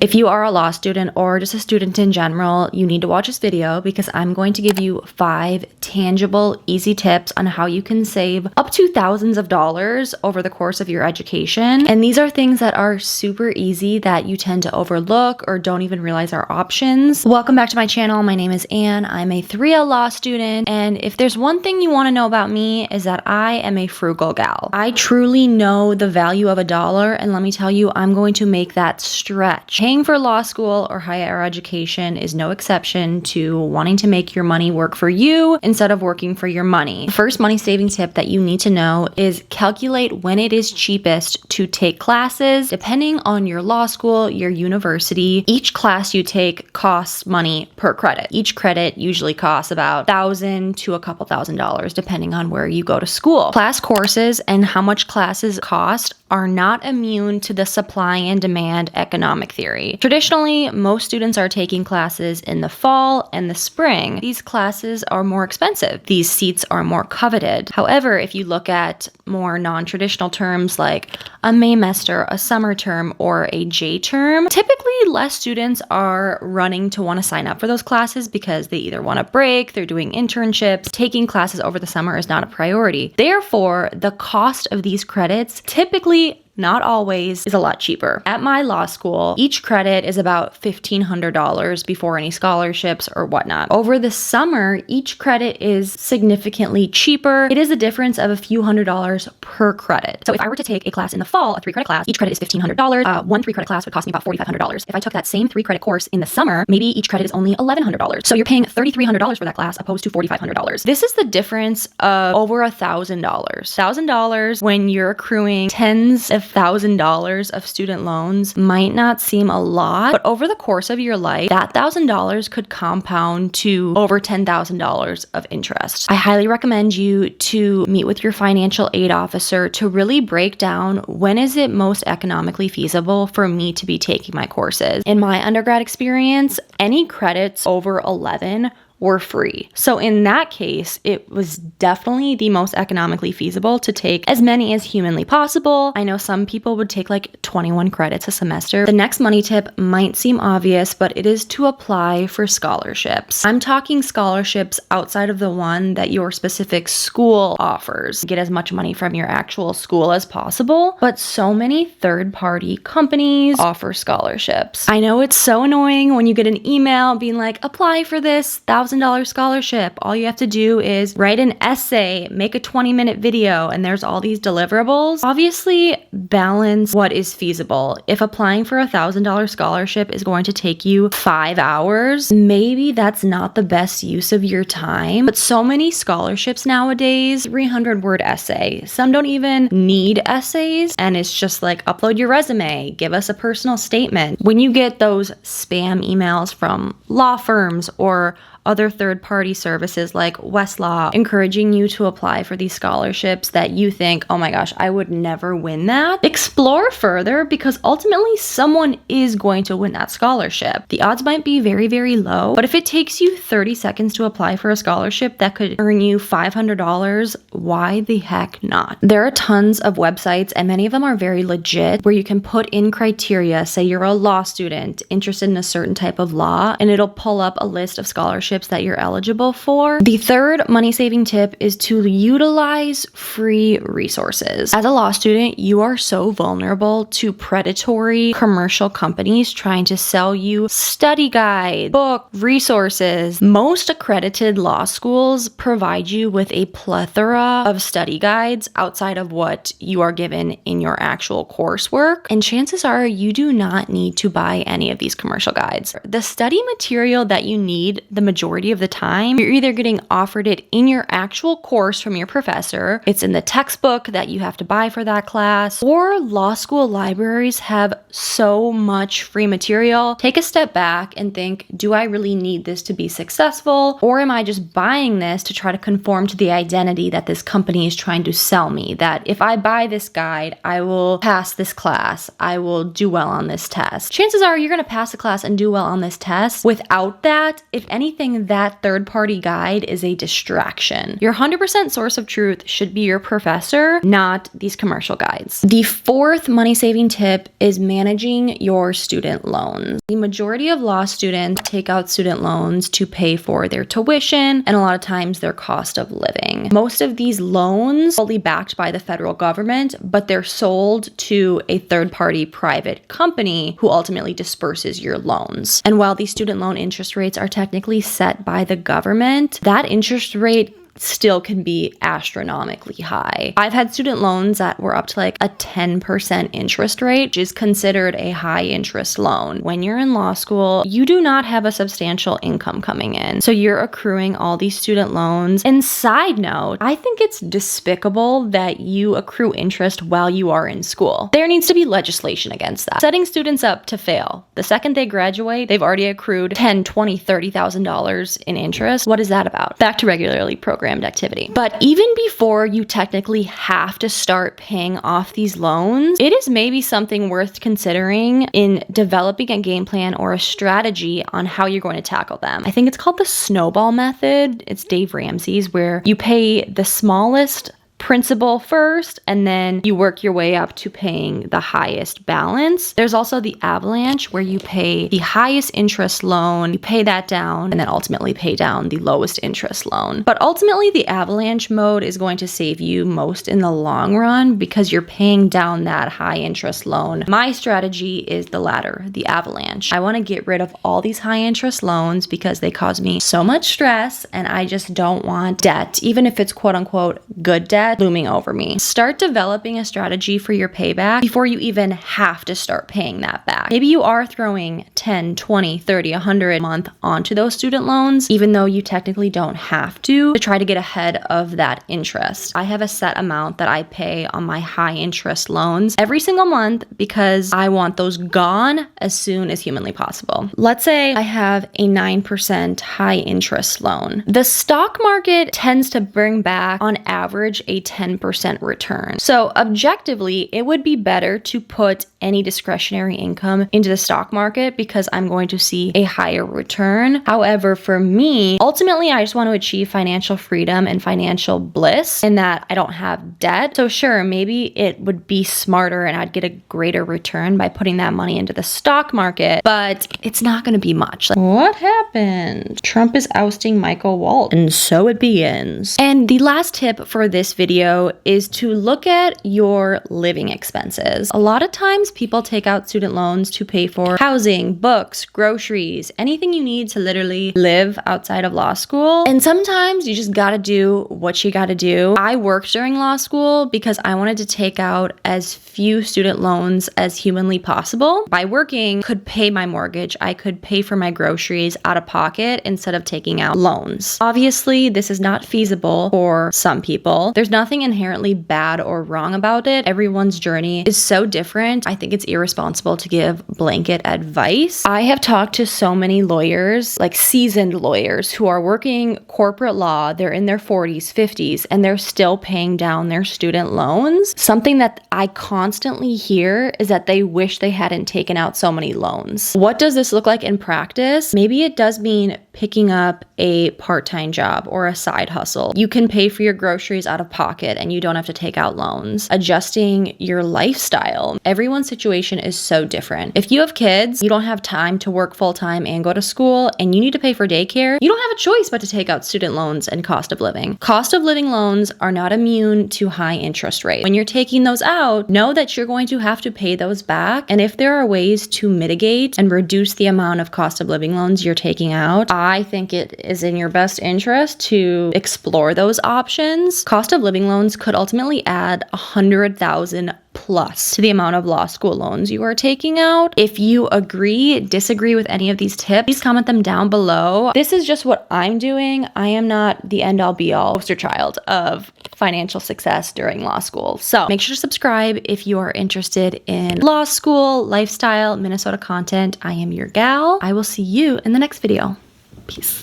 If you are a law student or just a student in general, you need to watch this video because I'm going to give you 5 tangible, easy tips on how you can save up to thousands of dollars over the course of your education. And these are things that are super easy that you tend to overlook or don't even realize are options. Welcome back to my channel. My name is Anne. I'm a 3L law student. And if there's one thing you want to know about me is that I am a frugal gal. I truly know the value of a dollar. And let me tell you, I'm going to make that stretch. Paying for law school or higher education is no exception to wanting to make your money work for you instead of working for your money. The first money saving tip that you need to know is calculate when it is cheapest to take classes. Depending on your law school, your university, each class you take costs money per credit. Each credit usually costs about $1,000 to a couple $1,000 depending on where you go to school. Class courses and how much classes cost are not immune to the supply and demand economic theory. Traditionally, most students are taking classes in the fall and the spring. These classes are more expensive. These seats are more coveted. However, if you look at more non-traditional terms like a Maymester, a summer term, or a J term, typically less students are running to want to sign up for those classes because they either want a break, they're doing internships. Taking classes over the summer is not a priority. Therefore, the cost of these credits typically, not always, is a lot cheaper. At my law school, each credit is about $1,500 before any scholarships or whatnot. Over the summer, each credit is significantly cheaper. It is a difference of a few $100s per credit. So if I were to take a class in the fall, a 3-credit class, each credit is $1,500. One 3-credit class would cost me about $4,500. If I took that same 3-credit course in the summer, maybe each credit is only $1,100. So you're paying $3,300 for that class opposed to $4,500. This is the difference of over $1,000. $1,000 when you're accruing tens of $1,000 of student loans might not seem a lot, but over the course of your life, that $1,000 could compound to over $10,000 of interest. I highly recommend you to meet with your financial aid officer to really break down when is it most economically feasible for me to be taking my courses. In my undergrad experience, any credits over 11 were free. So in that case, it was definitely the most economically feasible to take as many as humanly possible. I know some people would take like 21 credits a semester. The next money tip might seem obvious, but it is to apply for scholarships. I'm talking scholarships outside of the one that your specific school offers. Get as much money from your actual school as possible, but so many third-party companies offer scholarships. I know it's so annoying when you get an email being like, apply for this $1,000 scholarship. All you have to do is write an essay, make a 20-minute video, and there's all these deliverables. Obviously, balance what is feasible. If applying for a $1,000 scholarship is going to take you 5 hours, maybe that's not the best use of your time. But so many scholarships nowadays, 300-word essay. Some don't even need essays, and it's just like upload your resume, give us a personal statement. When you get those spam emails from law firms or other third-party services like Westlaw encouraging you to apply for these scholarships that you think, oh my gosh, I would never win that. Explore further because ultimately someone is going to win that scholarship. The odds might be very, very low, but if it takes you 30 seconds to apply for a scholarship that could earn you $500, why the heck not? There are tons of websites and many of them are very legit where you can put in criteria, say you're a law student interested in a certain type of law, and it'll pull up a list of scholarships that you're eligible for. The third money saving tip is to utilize free resources. As a law student, you are so vulnerable to predatory commercial companies trying to sell you study guides, book, resources. Most accredited law schools provide you with a plethora of study guides outside of what you are given in your actual coursework, and chances are you do not need to buy any of these commercial guides. The study material that you need the majority of the time, you're either getting offered it in your actual course from your professor, it's in the textbook that you have to buy for that class, or law school libraries have so much free material. Take a step back and think, do I really need this to be successful? Or am I just buying this to try to conform to the identity that this company is trying to sell me? That if I buy this guide, I will pass this class, I will do well on this test. Chances are you're going to pass the class and do well on this test. Without that, if anything, that third-party guide is a distraction. Your 100% source of truth should be your professor, not these commercial guides. The fourth money-saving tip is managing your student loans. The majority of law students take out student loans to pay for their tuition and a lot of times their cost of living. Most of these loans are fully backed by the federal government, but they're sold to a third-party private company who ultimately disperses your loans. And while these student loan interest rates are technically set by the government, that interest rate still can be astronomically high. I've had student loans that were up to like a 10% interest rate, which is considered a high interest loan. When you're in law school, you do not have a substantial income coming in. So you're accruing all these student loans. And side note, I think it's despicable that you accrue interest while you are in school. There needs to be legislation against that. Setting students up to fail. The second they graduate, they've already accrued $10,000, $20,000, $30,000 in interest. What is that about? Back to regularly programmed activity. But even before you technically have to start paying off these loans, it is maybe something worth considering in developing a game plan or a strategy on how you're going to tackle them. I think it's called the snowball method. It's Dave Ramsey's, where you pay the smallest principal first, and then you work your way up to paying the highest balance. There's also the avalanche, where you pay the highest interest loan, you pay that down, and then ultimately pay down the lowest interest loan. But ultimately, the avalanche mode is going to save you most in the long run because you're paying down that high interest loan. My strategy is the latter, the avalanche. I want to get rid of all these high interest loans because they cause me so much stress, and I just don't want debt, even if it's quote unquote good debt, looming over me. Start developing a strategy for your payback before you even have to start paying that back. Maybe you are throwing 10, 20, 30, 100 a month onto those student loans, even though you technically don't have to try to get ahead of that interest. I have a set amount that I pay on my high interest loans every single month because I want those gone as soon as humanly possible. Let's say I have a 9% high interest loan. The stock market tends to bring back on average a 10% return. So objectively, it would be better to put any discretionary income into the stock market because I'm going to see a higher return. However, for me, ultimately, I just want to achieve financial freedom and financial bliss in that I don't have debt. So sure, maybe it would be smarter and I'd get a greater return by putting that money into the stock market, but it's not going to be much. Like, what happened? Trump is ousting Michael Walt. And so it begins. And the last tip for this video is to look at your living expenses. A lot of times people take out student loans to pay for housing, books, groceries, anything you need to literally live outside of law school. And sometimes you just gotta do what you gotta do. I worked during law school because I wanted to take out as few student loans as humanly possible. By working, could pay my mortgage, I could pay for my groceries out of pocket instead of taking out loans. Obviously, this is not feasible for some people. There's nothing inherently bad or wrong about it. Everyone's journey is so different. I think it's irresponsible to give blanket advice. I have talked to so many lawyers, like seasoned lawyers who are working corporate law. They're in their 40s, 50s, and they're still paying down their student loans. Something that I constantly hear is that they wish they hadn't taken out so many loans. What does this look like in practice? Maybe it does mean picking up a part-time job or a side hustle. You can pay for your groceries out of pocket and you don't have to take out loans. Adjusting your lifestyle. Everyone's situation is so different. If you have kids, you don't have time to work full-time and go to school, and you need to pay for daycare, you don't have a choice but to take out student loans and cost of living. Cost of living loans are not immune to high interest rates. When you're taking those out, know that you're going to have to pay those back. And if there are ways to mitigate and reduce the amount of cost of living loans you're taking out, I think it is in your best interest to explore those options. Cost of living loans could ultimately add $100,000 plus to the amount of law school loans you are taking out. If you agree, disagree with any of these tips, please comment them down below. This is just what I'm doing. I am not the end all be all poster child of financial success during law school. So make sure to subscribe if you are interested in law school, lifestyle, Minnesota content. I am your gal. I will see you in the next video. Peace.